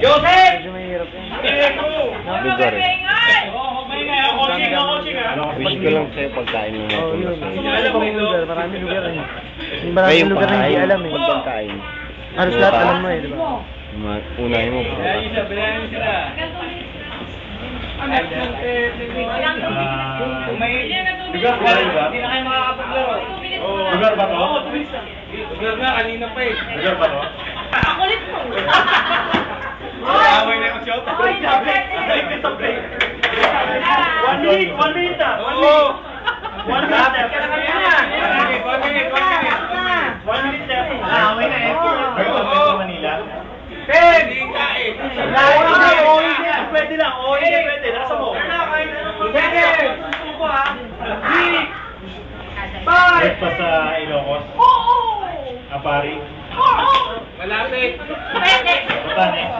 Joseph! Medyo mahirap yan. Lugar eh. Coaching. Wish ko lang sa'yo pagkain mo Oo, yun. na. Alam mo lugar, maraming lugar eh. Yung maraming lugar na hindi alam eh. Pagkain. Halos lahat alam mo eh, di ba? Unahin mo. Lugar ba? Hindi na kayo makakapaglaro. Lugar ba to? Lugar nga, kanina pa eh. Lugar ba to? Kulit mo. Away na yung shot. One minute na. Oo. 1 minute. Away na eh. Manila. Hindi nga eh. Pwede lang. Pwede. Nasa mo. Breakfast sa Ilocos. Apari. Malapit. Pwede. Batanes.